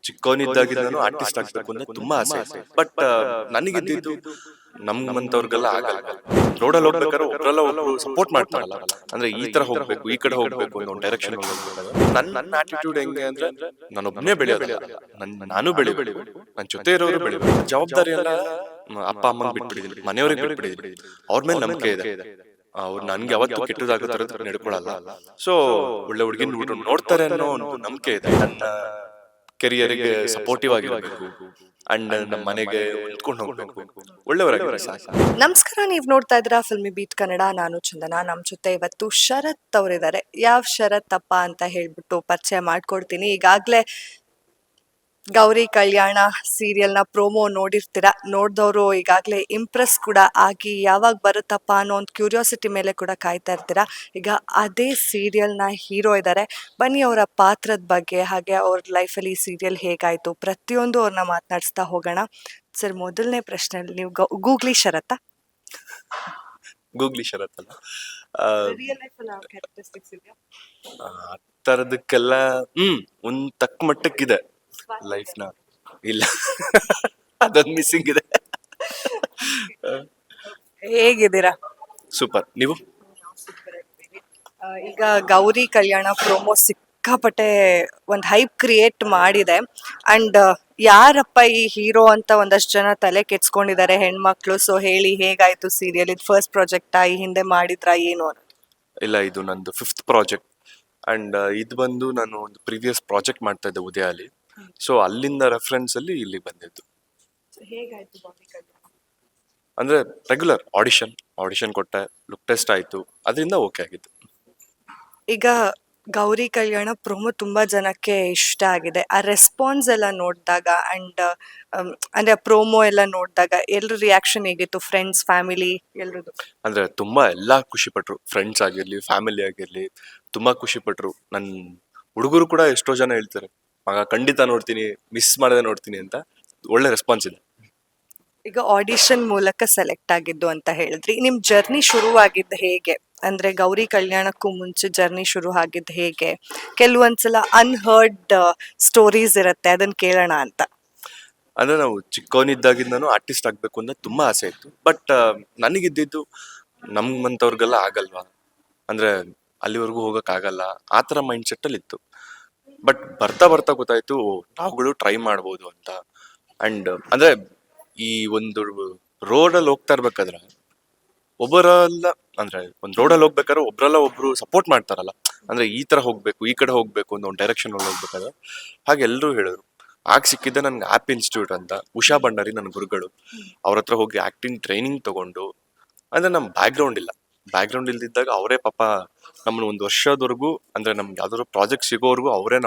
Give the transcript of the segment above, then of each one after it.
ಚಿಕ್ಕವನಿದ್ದಾಗಿಂದನೂ artist ಆಗ್ಬೇಕು ಅಂತ ತುಂಬಾ ಆಸೆ ಇತ್ತು. ಬಟ್ ನನಗಿದ್ದಿದ್ದು ನಮ್ಮಂತವ್ರಿಗೆಲ್ಲ ಆಗಲ್ಲ. ರೋಡಲ್ಲಿ ಹೋಗ್ಬೇಕಾದ್ರೆ ಒಬ್ರಲ್ಲ ಒಬ್ರು ಸಪೋರ್ಟ್ ಮಾಡ್ತಾರಲ್ಲ, ಅಂದ್ರೆ ಈ ತರ ಹೋಗ್ಬೇಕು, ಈ ಕಡೆ ಹೋಗ್ಬೇಕು ಅನ್ನೋ ಒಂದು ಡೈರೆಕ್ಷನ್ ಹೋಗ್ಬೇಕಾದ್ರೆ ನನ್ನ ಆಟಿಟ್ಯೂಡ್ ಹೆಂಗೆ ಅಂದ್ರೆ, ನಾನೊಬ್ನೇ ಬೆಳೆಯೋದಲ್ಲ, ನಾನು ಬೆಳಿಬೇಕು, ನನ್ನ ಜೊತೆ ಇರೋರು ಬೆಳಿಬೇಕು. ಜವಾಬ್ದಾರಿ ಎಲ್ಲ ಅಪ್ಪ ಅಮ್ಮಂಗ್ ಬಿಟ್ಬಿಟ್ಟಿದ್ದೀನಿ, ಮನೆಯವ್ರಿಗೆ ಬಿಟ್ಬಿಟ್ಟಿದ್ದೀನಿ. ಅವ್ರ ಮೇಲೆ ನಂಬಿಕೆ ಇದೆ. ಅವ್ರು ನನ್ಗೆ ಯಾವತ್ತು ಕೆಟ್ಟದಾಗೋ ತರದ್ ನಡ್ಕೊಳಲ್ಲ. ಸೊ ಒಳ್ಳೆ ಹುಡುಗಿನ ನೋಡ್ತಾರೆ ಅನ್ನೋ ಒಂದು ನಂಬಿಕೆ ಇದೆ. ನನ್ನ ಕೆರಿಯರ್ಗೆ ಸಪೋರ್ಟಿವ್ ಆಗಿರ್ಬೇಕು ಅಂಡ್ ನಮ್ಮ ಮನೆಗೆ ಹೊಂದ್ಕೊಂಡು ಹೋಗ್ಬೇಕು, ಒಳ್ಳೆಯವರಾಗಿರ್ಬೇಕು ಸಾಕು. ನಮಸ್ಕಾರ, ನೀವ್ ನೋಡ್ತಾ ಇದ್ದೀರಾ ಫಿಲ್ಮಿ ಬೀಟ್ ಕನ್ನಡ. ನಾನು ಚಂದನ. ನಮ್ ಜೊತೆ ಇವತ್ತು ಶರತ್ ಅವರಿದ್ದಾರೆ. ಯಾವ ಶರತ್ ಅಪ್ಪ ಅಂತ ಹೇಳ್ಬಿಟ್ಟು ಪರಿಚಯ ಮಾಡ್ಕೊಡ್ತೀನಿ. ಈಗಾಗ್ಲೇ ಗೌರಿ ಕಲ್ಯಾಣ ಸೀರಿಯಲ್ ನ ಪ್ರೋಮೋ ನೋಡಿರ್ತೀರಾ. ನೋಡ್ದವ್ರು ಈಗಾಗ್ಲೇ ಇಂಪ್ರೆಸ್ ಕೂಡ ಆಗಿ ಯಾವಾಗ ಬರುತ್ತಪ್ಪ ಅನ್ನೋ ಒಂದು ಕ್ಯೂರಿಯಾಸಿಟಿ ಮೇಲೆ ಕೂಡ ಕಾಯ್ತಾ ಇರ್ತೀರಾ. ಈಗ ಅದೇ ಸೀರಿಯಲ್ ನ ಹೀರೋ ಇದ್ದಾರೆ. ಬನ್ನಿ ಅವರ ಪಾತ್ರದ ಬಗ್ಗೆ, ಹಾಗೆ ಅವ್ರ ಲೈಫಲ್ಲಿ ಈ ಸೀರಿಯಲ್ ಹೇಗಾಯ್ತು, ಪ್ರತಿಯೊಂದು ಅವ್ರನ್ನ ಮಾತನಾಡಿಸ್ತಾ ಹೋಗೋಣ. ಸರ್, ಮೊದಲನೇ ಪ್ರಶ್ನೆ, ನೀವು ಗೂಗ್ಲಿ ಶರತ್ತ? ಗೂಗ್ಲಿ ಶರತ್ ಅಲ್ಲ, ರಿಯಲ್ ಲೈಫ್ ಅಲ್ಲಿ ಕ್ಯಾರೆಕ್ಟರಿಸ್ಟಿಕ್ಸ್ ಇದೆಯಾ? ಆ ತರದಕ್ಕೆಲ್ಲ ಒಂದ್ ತಕ್ಕ ಮಟ್ಟಕ್ಕಿದೆ ಲೈಫ್ ನ. ಇಲ್ಲ ಅದೊಂದು ಮಿಸ್ಸಿಂಗ್ ಇದೆ. ಹೇಗಿದ್ದೀರಾ? ಸೂಪರ್. ನೀವು? ಈಗ ಗೌರಿ ಕಲ್ಯಾಣ ಪ್ರೋಮೋ ಸಿಕ್ಕಾಪಟ್ಟೆ ಒಂದು ಹೈಪ್ ಕ್ರಿಯೇಟ್ ಮಾಡಿದೆ. ಅಂಡ್ ಯಾರಪ್ಪ ಈ ಹೀರೋ ಅಂತ ಒಂದಷ್ಟು ಜನ ತಲೆ ಕೆಡ್ಸ್ಕೊಂಡಿದ್ದಾರೆ ಹೆಣ್ಮಕ್ಳು. ಸೊ ಹೇಳಿ, ಹೇಗಾಯ್ತು ಸೀರಿಯಲ್? ಇದು ಫಸ್ಟ್ ಪ್ರಾಜೆಕ್ಟಾ, ಈ ಹಿಂದೆ ಮಾಡಿದ್ರಾ, ಏನು ಅನ್ನೋದು? ಇಲ್ಲ, ಇದು ನಂದು 5th ಪ್ರಾಜೆಕ್ಟ್. ಅಂಡ್ ಇದು ಬಂದು ನಾನು ಒಂದು ಪ್ರೀವಿಯಸ್ ಪ್ರಾಜೆಕ್ಟ್ ಮಾಡ್ತಾ ಇದ್ದೆ ಉದಯ ಅಲ್ಲಿ. ಸೊ ಅಲ್ಲಿಂದ ರೆಫರೆನ್ಸ್ ಅಲ್ಲಿ ಇಲ್ಲಿ ಬಂದಿದ್ದು. ಹೇಗಾಯ್ತು ಗೌರಿ ಕಲ್ಯಾಣ? ಅಂದ್ರೆ ರೆಗ್ಯುಲರ್ ಆಡಿಷನ್ ಕೊಟ್ಟೆ, ಲುಕ್ ಟೆಸ್ಟ್ ಆಯ್ತು, ಅದರಿಂದ ಓಕೆ ಆಗಿತ್ತು. ಈಗ ಗೌರಿ ಕಲ್ಯಾಣ ಪ್ರೋಮೋ ತುಂಬಾ ಜನಕ್ಕೆ ಇಷ್ಟ ಆಗಿದೆ. ಆ ರೆಸ್ಪಾನ್ಸ್ ಎಲ್ಲ ನೋಡಿದಾಗ ಅಂಡ್ ಅಂದ್ರೆ ಪ್ರೋಮೋ ಎಲ್ಲ ನೋಡಿದಾಗ ಎಲ್ರ ರಿಯಾಕ್ಷನ್ ಹೇಗಿತ್ತು? ಫ್ರೆಂಡ್ಸ್, ಫ್ಯಾಮಿಲಿ ಎಲ್ರದ್ದು? ಅಂದ್ರೆ ತುಂಬಾ ಎಲ್ಲಾ ಖುಷಿ ಪಟ್ರು. ಫ್ರೆಂಡ್ಸ್ ಆಗಿರ್ಲಿ, ಫ್ಯಾಮಿಲಿ ಆಗಿರ್ಲಿ, ತುಂಬಾ ಖುಷಿ ಪಟ್ರು. ನನ್ ಹುಡುಗರು ಕೂಡ ಎಷ್ಟೋ ಜನ ಹೇಳ್ತಾರೆ, ಮಗ ಖಂಡಿತ ನೋಡ್ತೀನಿ, ಮಿಸ್ ಮಾಡದೆ ನೋಡ್ತೀನಿ ಅಂತ. ಒಳ್ಳೆ ರೆಸ್ಪಾನ್ಸ್ ಇದೆ. ಈಗ ಆಡಿಷನ್ ಮೂಲಕ ಸೆಲೆಕ್ಟ್ ಆಗಿದ್ದು ಅಂತ ಹೇಳಿದ್ರಿ. ನಿಮ್ ಜರ್ನಿ ಶುರುವಾಗಿದ್ದು ಹೇಗೆ? ಅಂದ್ರೆ ಗೌರಿ ಕಲ್ಯಾಣಕ್ಕೂ ಮುಂಚೆ ಜರ್ನಿ ಶುರು ಆಗಿದ್ದು ಹೇಗೆ? ಕೆಲವೊಂದ್ಸಲ ಅನ್ಹರ್ಡ್ ಸ್ಟೋರೀಸ್ ಇರುತ್ತೆ, ಅದನ್ನ ಕೇಳೋಣ ಅಂತ. ಅಂದ್ರೆ ನಾವು ಚಿಕ್ಕವನಿದ್ದಾಗಿಂದನೂ ಆರ್ಟಿಸ್ಟ್ ಆಗ್ಬೇಕು ಅಂತ ತುಂಬಾ ಆಸೆ ಇತ್ತು. ಬಟ್ ನನಗಿದ್ದಿದ್ದು ನಮ್ಮಂತವ್ರಿಗೆಲ್ಲ ಆಗಲ್ವಾ, ಅಂದ್ರೆ ಅಲ್ಲಿವರೆಗೂ ಹೋಗಕ್ ಆಗಲ್ಲ, ಆತರ ಮೈಂಡ್ ಸೆಟ್ ಅಲ್ಲಿ ಇತ್ತು. ಬಟ್ ಬರ್ತಾ ಬರ್ತಾ ಗೊತ್ತಾಯ್ತು, ನಾವುಗಳು ಟ್ರೈ ಮಾಡ್ಬೋದು ಅಂತ. ಅಂಡ್ ಅಂದ್ರೆ ಈ ಒಂದು ರೋಡಲ್ಲಿ ಹೋಗ್ತಾ ಇರ್ಬೇಕಾದ್ರೆ ಒಬ್ಬರಲ್ಲ, ಅಂದ್ರೆ ಒಂದ್ ರೋಡಲ್ಲಿ ಹೋಗ್ಬೇಕಾದ್ರೆ ಒಬ್ರಲ್ಲ ಒಬ್ರು ಸಪೋರ್ಟ್ ಮಾಡ್ತಾರಲ್ಲ, ಅಂದ್ರೆ ಈ ತರ ಹೋಗ್ಬೇಕು, ಈ ಕಡೆ ಹೋಗ್ಬೇಕು ಅನ್ನೋ ಒಂದು ಡೈರೆಕ್ಷನ್ ಹೋಗ್ಬೇಕಾದ್ರೆ ಹಾಗೆ ಎಲ್ಲರೂ ಹೇಳಿದ್ರು. ಆಗ ಸಿಕ್ಕಿದ್ದೆ ನನ್ಗೆ ಆಪ್ ಇನ್ಸ್ಟಿಟ್ಯೂಟ್ ಅಂತ, ಉಷಾ ಭಂಡಾರಿ ನನ್ನ ಗುರುಗಳು. ಅವ್ರ ಹತ್ರ ಹೋಗಿ ಆಕ್ಟಿಂಗ್ ಟ್ರೈನಿಂಗ್ ತಗೊಂಡು, ಅಂದ್ರೆ ನಮ್ ಬ್ಯಾಕ್ ಗ್ರೌಂಡ್ ಇಲ್ದಿದ್ದಾಗ ಅವರೇ ಪಾಪ ನಮ್ಮನ್ನ ಒಂದು ವರ್ಷದವರೆಗೂ, ಅಂದ್ರೆ ನಮ್ಗೆ ಯಾವ್ದಾದ್ರು ಪ್ರಾಜೆಕ್ಟ್ ಸಿಗೋವರೆಗೂ ಅವರೇ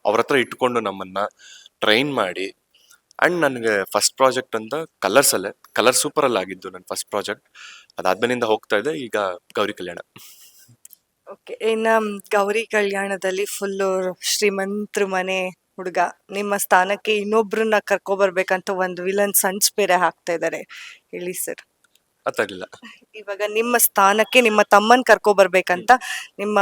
ಅವ್ರ ಹತ್ರ ಇಟ್ಕೊಂಡು ನಮ್ಮನ್ನ ಟ್ರೈನ್ ಮಾಡಿ. ಅಂಡ್ ನನಗೆ ಫಸ್ಟ್ ಪ್ರಾಜೆಕ್ಟ್ ಅಂತ ಕಲರ್ ಸೂಪರ್ ಅಲ್ಲಿ ಆಗಿದ್ದು ನನ್ನ ಫಸ್ಟ್ ಪ್ರಾಜೆಕ್ಟ್. ಅದಾದ್ಮೇಲಿಂದ ಹೋಗ್ತಾ ಇದೆ ಈಗ ಗೌರಿ ಕಲ್ಯಾಣ. ಓಕೆ, ಇನ್ನ ಗೌರಿ ಕಲ್ಯಾಣದಲ್ಲಿ ಫುಲ್ಲು ಶ್ರೀಮಂತ್ರ ಮನೆ ಹುಡುಗ, ನಿಮ್ಮ ಸ್ಥಾನಕ್ಕೆ ಇನ್ನೊಬ್ರನ್ನ ಕರ್ಕೊಬರ್ಬೇಕಂತ ಒಂದು ವಿಲನ್ ಸಂಚ್ ಬೇರೆ ಹಾಕ್ತಾ ಇದ್ದಾರೆ. ಹೇಳಿ ಸರ್. ಅತ್ತಾಗ್ಲಿಲ್ಲ. ಇವಾಗ ನಿಮ್ಮ ಸ್ಥಾನಕ್ಕೆ ನಿಮ್ಮ ತಮ್ಮನ್ ಕರ್ಕೊಬರ್ಬೇಕಂತ ನಿಮ್ಮ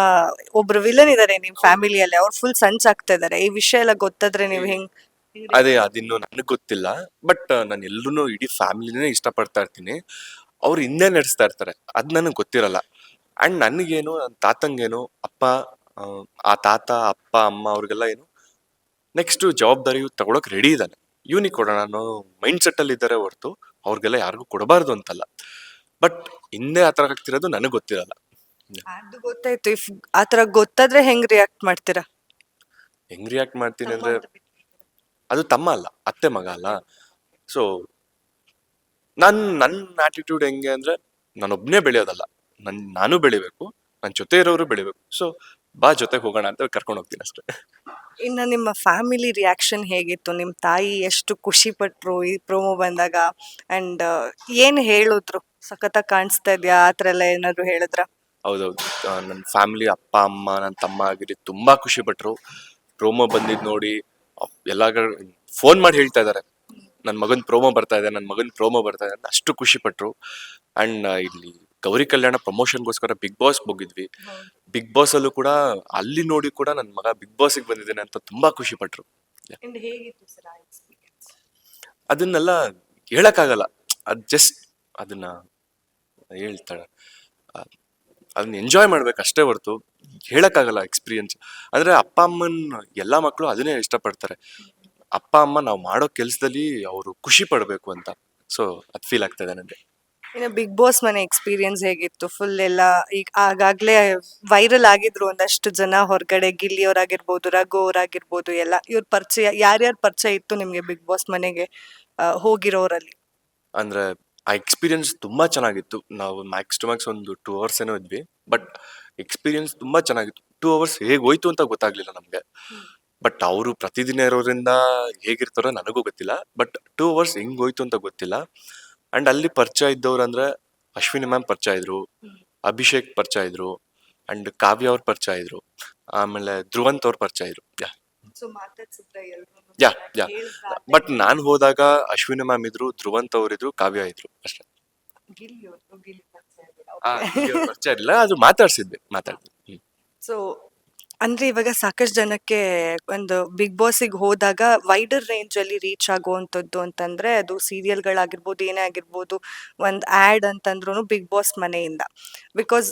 ಒಬ್ರು ವಿಲನ್ ಇದಾರೆ ನಿಮ್ ಫ್ಯಾಮಿಲಿಯಲ್ಲಿ, ಅವ್ರು ಫುಲ್ ಸಂಚ್ ಆಗ್ತಾ ಇದಾರೆ. ಈ ವಿಷಯ ಎಲ್ಲ ಗೊತ್ತಾದ್ರೆ ನೀವು ಹೆಂಗ್? ಅದಿನ್ನು ನನಗ್ ಗೊತ್ತಿಲ್ಲ. ಬಟ್ ನಾನು ಎಲ್ಲರೂ ಇಡೀ ಫ್ಯಾಮಿಲಿನೇ ಇಷ್ಟಪಡ್ತಾ ಇರ್ತೀನಿ. ಅವ್ರು ಹಿಂದೆ ನಡೆಸ್ತಾ ಇರ್ತಾರೆ, ಅದ್ ನನಗ್ ಗೊತ್ತಿರಲ್ಲ. ಅಂಡ್ ನನಗೇನು, ನನ್ನ ತಾತಂಗೇನು, ಆ ತಾತ, ಅಪ್ಪ, ಅಮ್ಮ ಅವ್ರಿಗೆಲ್ಲ ಏನು ನೆಕ್ಸ್ಟ್ ಜವಾಬ್ದಾರಿ ತಗೊಳಕ್ ರೆಡಿ ಇದ್ದಾನೆ, ಇವನಿಗೆ ಕೊಡೋಣ ಅನ್ನೋ ಮೈಂಡ್ ಸೆಟ್ ಅಲ್ಲಿ ಇದ್ದಾರೆ ಹೊರತು ಅವ್ರಿಗೆಲ್ಲ ಯಾರಿಗೂ ಕೊಡಬಾರ್ದು ಅಂತಲ್ಲ. ಬಟ್ ಹಿಂದೆ ಆತರ ಆಗ್ತಿರೋದು ನನಗ್ ಗೊತ್ತಿರಲ್ಲ. ಅದು ಗೊತ್ತಾಯ್ತು. ಇಫ್ ಆತರ ಗೊತ್ತಾದ್ರೆ ಹೆಂಗ್ ರಿಯಾಕ್ಟ್ ಮಾಡ್ತೀರಾ? ಹೆಂಗ್ ರಿಯಾಕ್ಟ್ ಮಾಡ್ತೀನಿ ಅಂದ್ರೆ, ಅದು ತಮ್ಮ ಅಲ್ಲ, ಅತ್ತೆ ಮಗ ಅಲ್ಲ. ಸೊ ನನ್ನ ಆಟಿಟ್ಯೂಡ್ ಹೆಂಗೆ ಅಂದ್ರೆ, ನಾನೊಬ್ನೇ ಬೆಳೆಯೋದಲ್ಲ, ನಾನು ಬೆಳಿಬೇಕು, ನನ್ನ ಜೊತೆ ಇರೋರು ಬೆಳಿಬೇಕು. ಸೊ ಬಾ ಜೊತೆಗೆ ಹೋಗೋಣ ಅಂತ ಕರ್ಕೊಂಡು ಹೋಗ್ತೀನಿ ಅಷ್ಟೇ. ಇನ್ನು ನಿಮ್ಮ ಫ್ಯಾಮಿಲಿ ರಿಯಾಕ್ಷನ್ ಹೇಗಿತ್ತು? ನಿಮ್ಮ ತಾಯಿ ಎಷ್ಟು ಖುಷಿ ಪಟ್ರು ಈ ಪ್ರೋಮೋ ಬಂದಾಗ? ಅಂಡ್ ಏನ್ ಹೇಳಿದ್ರು? ಸಖತ್ತಾಗಿ ಕಾಣಿಸ್ತಾ ಇದ್ಯಾ, ಆತರ ಎಲ್ಲ ಏನಾದ್ರು ಹೇಳಿದ್ರ? ಹೌದೌದು, ನನ್ನ ಫ್ಯಾಮಿಲಿ, ಅಪ್ಪ ಅಮ್ಮ, ನನ್ನ ತಮ್ಮ ಆಗಿರಿ ತುಂಬಾ ಖುಷಿ ಪಟ್ರು. ಪ್ರೋಮೋ ಬಂದಿದ್ ನೋಡಿ ಎಲ್ಲ ಫೋನ್ ಮಾಡಿ ಹೇಳ್ತಾ ಇದಾರೆ, ನನ್ನ ಮಗನ್ ಪ್ರೋಮೋ ಬರ್ತಾ ಇದೆ, ನನ್ನ ಮಗನ್ ಪ್ರೋಮೋ ಬರ್ತಾ ಇದೆ ಅಂತ ಅಷ್ಟು ಖುಷಿ ಪಟ್ರು. ಅಂಡ್ ಇಲ್ಲಿ ಗೌರಿ ಕಲ್ಯಾಣ ಪ್ರಮೋಷನ್ಗೋಸ್ಕರ ಬಿಗ್ ಬಾಸ್ ಹೋಗಿದ್ವಿ. ಬಿಗ್ ಬಾಸ್ ಅಲ್ಲೂ ಕೂಡ ಅಲ್ಲಿ ನೋಡಿ ಕೂಡ ನನ್ನ ಮಗ ಬಿಗ್ ಬಾಸ್ಗೆ ಬಂದಿದ್ದೇನೆ ಅಂತ ತುಂಬಾ ಖುಷಿ ಪಟ್ರು. ಹೇಗಿತ್ತು ಸರ್ ಆ ಎಕ್ಸ್ಪೀರಿಯನ್ಸ್? ಅದನ್ನೆಲ್ಲ ಹೇಳಕ್ಕಾಗಲ್ಲ. ಅದ್ ಜಸ್ಟ್ ಅದನ್ನ ಹೇಳ್ತಾಳೆ, ಅದನ್ನ ಎಂಜಾಯ್ ಮಾಡ್ಬೇಕು ಅಷ್ಟೇ ಹೊರ್ತು ಹೇಳಕ್ಕಾಗಲ್ಲ ಎಕ್ಸ್ಪೀರಿಯನ್ಸ್. ಅಂದ್ರೆ ಅಪ್ಪ ಅಮ್ಮನ್ ಎಲ್ಲಾ ಮಕ್ಕಳು ಅದನ್ನೇ ಇಷ್ಟಪಡ್ತಾರೆ. ಅಪ್ಪ ಅಮ್ಮ ನಾವು ಮಾಡೋ ಕೆಲ್ಸದಲ್ಲಿ ಅವರು ಖುಷಿ ಪಡ್ಬೇಕು ಅಂತ. ಸೊ ಅದ್ ಫೀಲ್ ಆಗ್ತದೆ ನನಗೆ. ಇನ್ನು ಬಿಗ್ ಬಾಸ್ ಮನೆ ಎಕ್ಸ್ಪೀರಿಯನ್ಸ್ ಹೇಗಿತ್ತು? ಫುಲ್ ಎಲ್ಲ ಈಗ ಆಗಾಗ್ಲೇ ವೈರಲ್ ಆಗಿದ್ರು ಒಂದಷ್ಟು ಜನ ಹೊರಗಡೆ, ಗಿಲ್ಲಿ ಅವರಾಗಿರ್ಬೋದು, ರಘು ಅವರಾಗಿರ್ಬೋದು, ಎಲ್ಲ ಇವ್ರ ಪರಿಚಯ, ಯಾರ್ಯಾರ ಪರಿಚಯ ಇತ್ತು ನಿಮ್ಗೆ ಬಿಗ್ ಬಾಸ್ ಮನೆಗೆ ಹೋಗಿರೋರಲ್ಲಿ? ಅಂದ್ರೆ ಆ ಎಕ್ಸ್ಪೀರಿಯನ್ಸ್ ತುಂಬಾ ಚೆನ್ನಾಗಿತ್ತು. ನಾವು ಮ್ಯಾಕ್ಸ್ ಟು ಮ್ಯಾಕ್ಸ್ ಒಂದು 2 ಅವರ್ಸ್ ಏನೋ ಇದ್ವಿ, ಬಟ್ ಎಕ್ಸ್ಪೀರಿಯನ್ಸ್ ತುಂಬಾ ಚೆನ್ನಾಗಿತ್ತು. 2 ಅವರ್ಸ್ ಹೇಗ್ ಹೋಯ್ತು ಅಂತ ಗೊತ್ತಾಗ್ಲಿಲ್ಲ ನಮ್ಗೆ. ಬಟ್ ಅವರು ಪ್ರತಿದಿನ ಇರೋದ್ರಿಂದ ಹೇಗಿರ್ತಾರೋ ನನಗೂ ಗೊತ್ತಿಲ್ಲ, ಬಟ್ 2 ಅವರ್ಸ್ ಹೆಂಗ್ ಹೋಯ್ತು ಅಂತ ಗೊತ್ತಿಲ್ಲ. ಅಂಡ್ ಅಲ್ಲಿ ಪರಿಚಯ ಇದ್ದವ್ರು ಅಂದ್ರೆ ಅಶ್ವಿನಿ ಮ್ಯಾಮ್ ಪರಿಚಯ ಇದ್ರು, ಅಭಿಷೇಕ್ ಪರಿಚಯ ಇದ್ರು, ಅಂಡ್ ಕಾವ್ಯ ಅವ್ರ ಪರಿಚಯ ಇದ್ರು, ಆಮೇಲೆ ಧ್ರುವಂತ್ ಅವ್ರ ಪರಿಚಯ ಇದ್ರು. ಯಾ ಯಾ ಬಟ್ ನಾನ್ ಹೋದಾಗ ಅಶ್ವಿನಿ ಮ್ಯಾಮ್ ಇದ್ರು, ಧ್ರುವಂತ್ ಅವ್ರಿದ್ರು, ಕಾವ್ಯ ಇದ್ರು ಅಷ್ಟೇ. ಪರಿಚಯ ಇರಲಿಲ್ಲ, ಅದು ಮಾತಾಡ್ತಿದ್ವಿ. ಸೊ ಅಂದ್ರೆ ಇವಾಗ ಸಾಕಷ್ಟು ಜನಕ್ಕೆ ಒಂದು ಬಿಗ್ ಬಾಸಿಗೆ ಹೋದಾಗ ವೈಡರ್ ರೇಂಜ್ ಅಲ್ಲಿ ರೀಚ್ ಆಗುವಂಥದ್ದು ಅಂತಂದ್ರೆ ಅದು ಸೀರಿಯಲ್ಗಳಾಗಿರ್ಬೋದು, ಏನೇ ಆಗಿರ್ಬೋದು, ಒಂದು ಆ್ಯಡ್ ಅಂತಂದ್ರೂ ಬಿಗ್ ಬಾಸ್ ಮನೆಯಿಂದ. ಬಿಕಾಸ್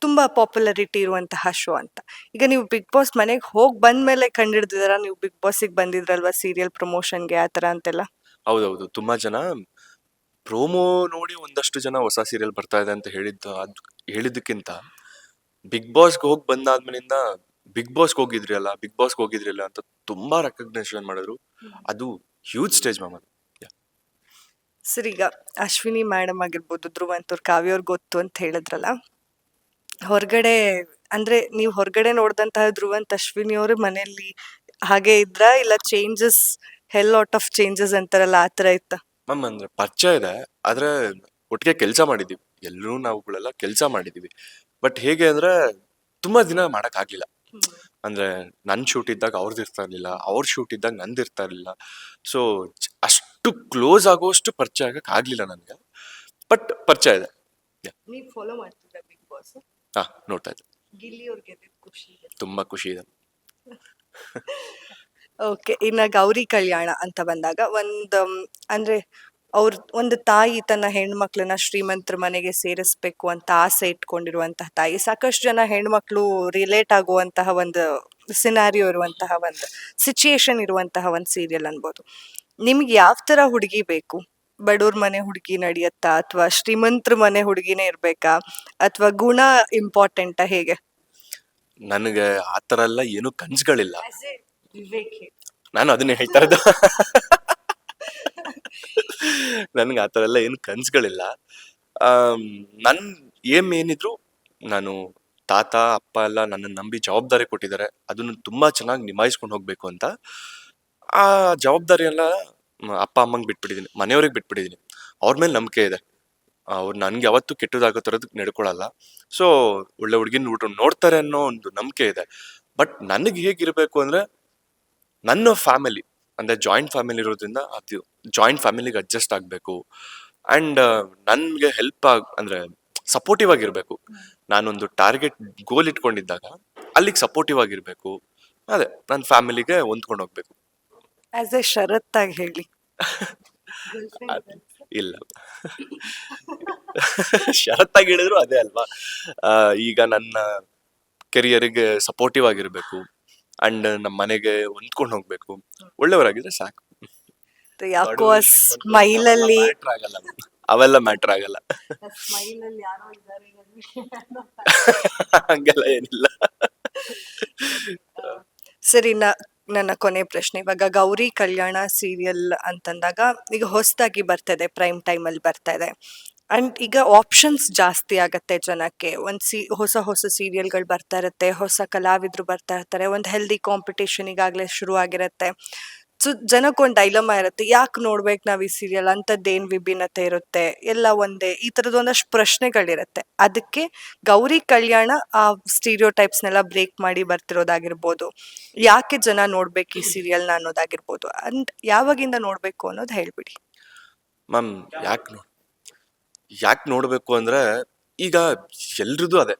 ತುಂಬಾ ಪಾಪ್ಯುಲರಿಟಿ ಇರುವಂತಹ ಶೋ ಅಂತ. ಈಗ ನೀವು ಬಿಗ್ ಬಾಸ್ ಮನೆಗೆ ಹೋಗಿ ಬಂದ್ಮೇಲೆ ಕಂಡಿಡ್ದಿದಾರ, ನೀವು ಬಿಗ್ ಬಾಸಿಗೆ ಬಂದಿದ್ರಲ್ವಾ ಸೀರಿಯಲ್ ಪ್ರಮೋಷನ್ಗೆ, ಆ ಥರ ಅಂತೆಲ್ಲ? ಹೌದೌದು, ತುಂಬಾ ಜನ ಪ್ರೋಮೋ ನೋಡಿ ಒಂದಷ್ಟು ಜನ ಹೊಸ ಸೀರಿಯಲ್ ಬರ್ತಾ ಇದೆ ಅಂತ ಹೇಳಿದ್ದಕ್ಕಿಂತ ಬಿಗ್ ಬಾಸ್ಗೆ ಹೋಗಿ ಬಂದಾದ್ಮೇಲಿಂದ ಬಿಗ್ ಬಾಸ್ಗೆ ಹೋಗಿದ್ರಿ ಅಲ್ಲ ಅಂತ ತುಂಬಾ ರೆಕಗ್ನೇಷನ್ ಮಾಡಿದ್ರು. ಅದು ಹ್ಯೂಜ್ ಸ್ಟೇಜ್ ಮ್ಯಾಮ್. ಅದು ಸರ್, ಈಗ ಅಶ್ವಿನಿ ಮೇಡಮ್ ಆಗಿರ್ಬೋದು, ಧ್ರುವಂತ್ ಅವ್ರು, ಕಾವ್ಯ ಅವ್ರು ಗೊತ್ತು ಅಂತ ಹೇಳಿದ್ರಲ್ಲ, ಹೊರಗಡೆ ಅಂದ್ರೆ ನೀವು ಹೊರಗಡೆ ನೋಡಿದಂತಹ ಧ್ರುವಂತ್, ಅಶ್ವಿನಿ ಅವರು ಮನೆಯಲ್ಲಿ ಹಾಗೆ ಇದ್ರ, ಇಲ್ಲ changes, hell lot of changes ಅಂತಾರಲ್ಲ, ಆ ಥರ ಇತ್ತ? ಮ್ಯಾಮ್ ಅಂದ್ರೆ ಪರಿಚಯ ಇದೆ, ಆದ್ರೆ ಒಟ್ಟಿಗೆ ಕೆಲಸ ಮಾಡಿದೀವಿ, ಎಲ್ಲರೂ ನಾವುಗಳೆಲ್ಲ ಕೆಲಸ ಮಾಡಿದೀವಿ. ಬಟ್ ಹೇಗೆ ಅಂದ್ರೆ ತುಂಬಾ ದಿನ ಮಾಡಕ್ ಆಗ್ಲಿಲ್ಲ. ಅಂದ್ರೆ ನನ್ ಶೂಟ್ ಇದ್ದಾಗ ಅವ್ರದ್ದು ಇರ್ತಾ ಇರ್ಲಿಲ್ಲ, ಅವ್ರ ಶೂಟ್ ಇದ್ದಾಗ ನಂದು ಇರ್ತಾ ಇರ್ಲಿಲ್ಲ. ಸೊ ಅಷ್ಟು ಕ್ಲೋಸ್ ಆಗುವಷ್ಟು ಪರಿಚಯ ಆಗಕ್ ಆಗ್ಲಿಲ್ಲ ನನ್ಗೆ, ಬಟ್ ಪರಿಚಯ ಇದೆ. ನೀವು ಫಾಲೋ ಮಾಡ್ತಿದ್ದ ಬಿಗ್ ಬಾಸ್? ಹಾ, ನೋಡ್ತಾ ಇದ್ದೆ. ಗಿಲ್ಲಿ ಅವ್ರಿಗೆ ಖುಷಿ ಇದೆ? ತುಂಬಾ ಖುಷಿ ಇದೆ. ಓಕೆ, ಇನ್ನ ಗೌರಿ ಕಲ್ಯಾಣ ಅಂತ ಬಂದಾಗ ಅಂದ್ರೆ ಅವ್ರ ಒಂದು ತಾಯಿ ತನ್ನ ಹೆಣ್ಮಕ್ಳನ್ನ ಶ್ರೀಮಂತರ ಮನೆಗೆ ಸೇರಿಸ್ಬೇಕು ಅಂತ ಆಸೆ ಇಟ್ಕೊಂಡಿರುವಂತಹ ತಾಯಿ. ಸಾಕಷ್ಟು ಜನ ಹೆಣ್ಮಕ್ಳು ರಿಲೇಟ್ ಆಗುವಂತಹ ಒಂದು ಸಿನಾರಿಯೋ ಇರುವಂತಹ ಒಂದು ಸಿಚುಯೇಷನ್ ಇರುವಂತಹ ಒಂದು ಸೀರಿಯಲ್ ಅನ್ಬೋದು. ನಿಮ್ಗೆ ಯಾವ ತರ ಹುಡುಗಿ ಬೇಕು? ಬಡವ್ರ ಮನೆ ಹುಡುಗಿ ನಡೆಯತ್ತಾ, ಅಥವಾ ಶ್ರೀಮಂತರ ಮನೆ ಹುಡುಗಿನೇ ಇರ್ಬೇಕಾ, ಅಥವಾ ಗುಣ ಇಂಪಾರ್ಟೆಂಟಾ, ಹೇಗೆ? ನನಗೆ ಆತರ ಎಲ್ಲ ಏನು ಕನ್ಸುಗಳಿಲ್ಲ. ವಿವೇಕ್, ನಾನು ಅದನ್ನೇ ಹೇಳ್ತಾ ಇದ್ದ. ನನ್ಗೆ ಆತರ ಎಲ್ಲ ಏನು ಕನ್ಸುಗಳಿಲ್ಲ. ನನ್ ಏನಿದ್ರು, ನಾನು ತಾತ ಅಪ್ಪ ಎಲ್ಲ ನನ್ನ ನಂಬಿ ಜವಾಬ್ದಾರಿ ಕೊಟ್ಟಿದ್ದಾರೆ, ಅದನ್ನು ತುಂಬಾ ಚೆನ್ನಾಗಿ ನಿಭಾಯಿಸ್ಕೊಂಡು ಹೋಗ್ಬೇಕು ಅಂತ. ಆ ಜವಾಬ್ದಾರಿ ಎಲ್ಲ ಅಪ್ಪ ಅಮ್ಮಂಗೆ ಬಿಟ್ಬಿಟ್ಟಿದೀನಿ, ಮನೆಯವ್ರಿಗೆ ಬಿಟ್ಬಿಟ್ಟಿದೀನಿ. ಅವ್ರ ಮೇಲೆ ನಂಬಿಕೆ ಇದೆ, ಅವ್ರು ನನ್ಗೆ ಯಾವತ್ತೂ ಕೆಟ್ಟದಾಗೋ ಥರದಕ್ಕೆ ನಡ್ಕೊಳಲ್ಲ. ಸೊ ಒಳ್ಳೆ ಹುಡುಗಿನ ನೋಡ್ತಾರೆ ಅನ್ನೋ ಒಂದು ನಂಬಿಕೆ ಇದೆ. ಬಟ್ ನನಗೆ ಹೇಗಿರ್ಬೇಕು ಅಂದ್ರೆ, ನನ್ನ ಫ್ಯಾಮಿಲಿ ಅಂದ್ರೆ ಜಾಯಿಂಟ್ ಫ್ಯಾಮಿಲಿ ಇರೋದ್ರಿಂದ ಅದು ಜಾಯಿಂಟ್ ಫ್ಯಾಮಿಲಿಗೆ ಅಡ್ಜಸ್ಟ್ ಆಗ್ಬೇಕು. ಅಂಡ್ ನನ್ಗೆ ಅಂದ್ರೆ ಸಪೋರ್ಟಿವ್ ಆಗಿರ್ಬೇಕು. ನಾನೊಂದು ಟಾರ್ಗೆಟ್ ಗೋಲ್ ಇಟ್ಕೊಂಡಿದ್ದಾಗ ಅಲ್ಲಿಗೆ ಸಪೋರ್ಟಿವ್ ಆಗಿರ್ಬೇಕು. ಅದೇ ನನ್ನ ಫ್ಯಾಮಿಲಿಗೆ ಹೊಂದ್ಕೊಂಡು ಹೋಗ್ಬೇಕು. ಆಸ್ ಎ ಷರತ್ತಾಗಿ ಹೇಳಿ. ಇಲ್ಲ, ಷರತ್ತಾಗಿ ಹೇಳಿದ್ರು ಅದೇ ಅಲ್ವಾ. ಈಗ ನನ್ನ ಕೆರಿಯರಿಗೆ ಸಪೋರ್ಟಿವ್ ಆಗಿರ್ಬೇಕು, ಅಂಡ್ ನಮ್ಮ ಮನೆಗೆ ಹೊಂದ್ಕೊಂಡು ಹೋಗ್ಬೇಕು, ಒಳ್ಳೆಯವರಾಗಿದ್ರೆ ಸಾಕು. ಯಾಕೋ ಸ್ಮೈಲಲ್ಲಿ ಅವೆಲ್ಲ ಮ್ಯಾಟ್ರ್ ಆಗಲ್ಲ. ಹಂಗೆಲ್ಲ ಏನಿಲ್ಲ. ಸರಿ, ನನ್ನ ಕೊನೆ ಪ್ರಶ್ನೆ, ಇವಾಗ ಗೌರಿ ಕಲ್ಯಾಣ ಸೀರಿಯಲ್ ಅಂತಂದಾಗ ಈಗ ಹೊಸದಾಗಿ ಬರ್ತಾ ಇದೆ, ಪ್ರೈಮ್ ಟೈಮ್ ಅಲ್ಲಿ ಬರ್ತಾ ಇದೆ, ಅಂಡ್ ಈಗ ಆಪ್ಷನ್ಸ್ ಜಾಸ್ತಿ ಆಗತ್ತೆ ಜನಕ್ಕೆ. ಹೊಸ ಹೊಸ ಸೀರಿಯಲ್ಗಳು ಬರ್ತಾ ಇರುತ್ತೆ, ಹೊಸ ಕಲಾವಿದ್ರು ಬರ್ತಾ ಇರ್ತಾರೆ, ಒಂದು ಹೆಲ್ದಿ ಕಾಂಪಿಟೇಷನ್ ಈಗಾಗಲೇ ಶುರು ಆಗಿರುತ್ತೆ. ಸೊ ಜನಕ್ಕೊಂದು ಡೈಲಮಾ ಇರುತ್ತೆ, ಯಾಕೆ ನೋಡ್ಬೇಕು ನಾವ್ ಈ ಸೀರಿಯಲ್, ಅಂತದ್ದೇನ್ ವಿಭಿನ್ನತೆ ಇರುತ್ತೆ, ಎಲ್ಲ ಒಂದೇ, ಈ ತರದ ಒಂದಷ್ಟು ಪ್ರಶ್ನೆಗಳಿರುತ್ತೆ. ಅದಕ್ಕೆ ಗೌರಿ ಕಲ್ಯಾಣ ಆ ಸ್ಟೀರಿಯೋ ಟೈಪ್ಸ್ನೆಲ್ಲ ಬ್ರೇಕ್ ಮಾಡಿ ಬರ್ತಿರೋದಾಗಿರ್ಬೋದು, ಯಾಕೆ ಜನ ನೋಡ್ಬೇಕು ಈ ಸೀರಿಯಲ್ನ ಅನ್ನೋದಾಗಿರ್ಬೋದು, ಅಂಡ್ ಯಾವಾಗಿಂದ ನೋಡ್ಬೇಕು ಅನ್ನೋದು ಹೇಳ್ಬಿಡಿ. ಮ್ಯಾಮ್, ಯಾಕೆ ನೋಡ್ಬೇಕು ಅಂದ್ರೆ, ಈಗ ಎಲ್ರದ್ದು ಅದೇ,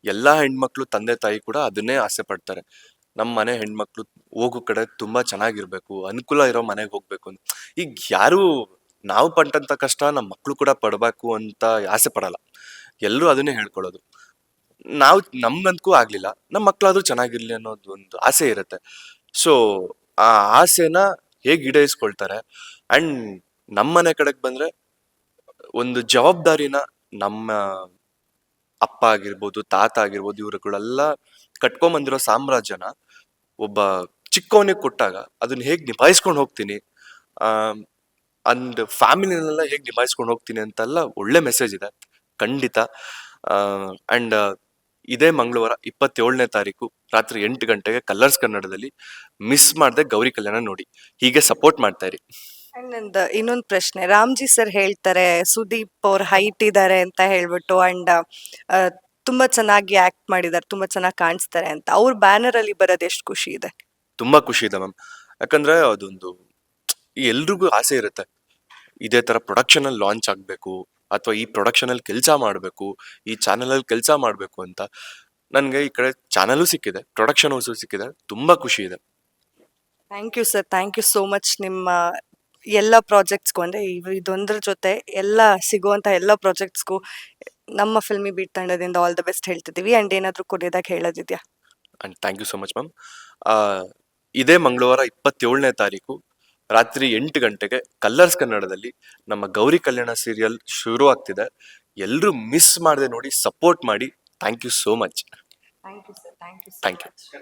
ಎಲ್ಲಾ ಹೆಣ್ಮಕ್ಳು ತಂದೆ ತಾಯಿ ಕೂಡ ಅದನ್ನೇ ಆಸೆ ಪಡ್ತಾರೆ. ನಮ್ಮ ಮನೆ ಹೆಣ್ಮಕ್ಳು ಹೋಗೋ ಕಡೆ ತುಂಬಾ ಚೆನ್ನಾಗಿರ್ಬೇಕು, ಅನುಕೂಲ ಇರೋ ಮನೆಗೆ ಹೋಗ್ಬೇಕು ಅಂತ. ಈಗ ಯಾರು ನಾವು ಪಟ್ಟಂತ ಕಷ್ಟ ನಮ್ಮ ಮಕ್ಳು ಕೂಡ ಪಡ್ಬೇಕು ಅಂತ ಆಸೆ ಪಡಲ್ಲ. ಎಲ್ಲರೂ ಅದನ್ನೇ ಹೇಳ್ಕೊಳ್ಳೋದು. ನಾವು ನಮ್ಗಂತೂ ಆಗ್ಲಿಲ್ಲ, ನಮ್ಮ ಮಕ್ಳಾದ್ರೂ ಚೆನ್ನಾಗಿರ್ಲಿ ಅನ್ನೋದು ಒಂದು ಆಸೆ ಇರುತ್ತೆ. ಸೊ ಆ ಆಸೆನ ಹೇಗ್ ಈಡೇರಿಸ್ಕೊಳ್ತಾರೆ. ಅಂಡ್ ನಮ್ಮನೆ ಕಡೆಗೆ ಬಂದ್ರೆ ಒಂದು ಜವಾಬ್ದಾರಿನ ನಮ್ಮ ಅಪ್ಪ ಆಗಿರ್ಬೋದು, ತಾತ ಆಗಿರ್ಬೋದು, ಇವರುಗಳೆಲ್ಲ ಕಟ್ಕೊಂಬಂದಿರೋ ಸಾಮ್ರಾಜ್ಯನ ಒಬ್ಬ ಚಿಕ್ಕವನಿಗೆ ಕೊಟ್ಟಾಗ ಅದನ್ನ ಹೇಗ್ ನಿಭಾಯಿಸ್ಕೊಂಡು ಹೋಗ್ತೀನಿ, ಆ ಅಂಡ್ ಫ್ಯಾಮಿಲಿನೆಲ್ಲ ಹೇಗ್ ನಿಭಾಯಿಸ್ಕೊಂಡು ಹೋಗ್ತೀನಿ ಅಂತೆಲ್ಲ ಒಳ್ಳೆ ಮೆಸೇಜ್ ಇದೆ ಖಂಡಿತ. ಅಂಡ್ ಇದೇ ಮಂಗಳವಾರ 27ನೇ ತಾರೀಕು ರಾತ್ರಿ 8 ಗಂಟೆಗೆ ಕಲರ್ಸ್ ಕನ್ನಡದಲ್ಲಿ ಮಿಸ್ ಮಾಡದೆ ಗೌರಿ ಕಲ್ಯಾಣ ನೋಡಿ. ಹೀಗೆ ಸಪೋರ್ಟ್ ಮಾಡ್ತಾ ಇರಿ. ಅಂಡ್ ನಂದು ಇನ್ನೊಂದು ಪ್ರಶ್ನೆ, ರಾಮ್ಜಿ ಸರ್ ಹೇಳ್ತಾರೆ ಸುದೀಪ್ ಅವ್ರ ಹೈಟ್ ಇದ್ದಾರೆ ಅಂತ ಹೇಳ್ಬಿಟ್ಟು, ಅಂಡ್ ತುಂಬಾ ಚೆನ್ನಾಗಿ ಆಕ್ಟ್ ಮಾಡಿದ್ದಾರೆ, ತುಂಬಾ ಚೆನ್ನಾಗಿ ಕಾಣಿಸ್ತಾರೆ ಅಂತ. ಅವ್ರ ಬ್ಯಾನರ್ ಅಲ್ಲಿ ಬರೋದು ಎಷ್ಟು ಖುಷಿ ಇದೆ. ತುಂಬಾ ಖುಷಿ ಇದೆ ಮ್ಯಾಮ್. ಯಾಕಂದ್ರೆ ಅದೊಂದು ಎಲ್ರಿಗೂ ಆಸೆ ಇರುತ್ತೆ, ಇದೇ ತರ ಪ್ರೊಡಕ್ಷನ್ ಅಲ್ಲಿ ಲಾಂಚ್ ಆಗ್ಬೇಕು, ಅಥವಾ ಈ ಪ್ರೊಡಕ್ಷನ್ ಅಲ್ಲಿ ಕೆಲಸ ಮಾಡ್ಬೇಕು, ಈ ಚಾನೆಲ್ ಅಲ್ಲಿ ಕೆಲಸ ಮಾಡ್ಬೇಕು ಅಂತ. ನನ್ಗೆ ಈ ಕಡೆ ಚಾನಲ್ ಸಿಕ್ಕಿದೆ, ಪ್ರೊಡಕ್ಷನ್ ಹೌಸು ಸಿಕ್ಕಿದೆ, ತುಂಬಾ ಖುಷಿ ಇದೆ. Thank you sir, thank you so much. ನಿಮ್ಮ ಎಲ್ಲ ಪ್ರಾಜೆಕ್ಟ್ಸ್ಗೂ ಅಂದರೆ ಇದೊಂದ್ರ ಜೊತೆ ಎಲ್ಲ ಸಿಗುವಂಥ ಎಲ್ಲ ಪ್ರಾಜೆಕ್ಟ್ಸ್ಗೂ ನಮ್ಮ ಫಿಲ್ಮಿ ಬೀಟ್ ತಂಡದಿಂದ ಆಲ್ ದ ಬೆಸ್ಟ್ ಹೇಳ್ತಿದ್ದೀವಿ. ಆ್ಯಂಡ್ ಏನಾದರೂ ಕೊನೆಯದಾಗಿ ಹೇಳೋದಿದೆಯಾ? And thank you so much ma'am. ಇದೇ ಮಂಗಳವಾರ 27ನೇ ತಾರೀಕು ರಾತ್ರಿ 8 ಗಂಟೆಗೆ ಕಲರ್ಸ್ ಕನ್ನಡದಲ್ಲಿ ನಮ್ಮ ಗೌರಿ ಕಲ್ಯಾಣ ಸೀರಿಯಲ್ ಶುರು ಆಗ್ತಿದೆ. ಎಲ್ಲರೂ ಮಿಸ್ ಮಾಡದೆ ನೋಡಿ, ಸಪೋರ್ಟ್ ಮಾಡಿ. Thank you so much. Thank you sir, thank you thank you.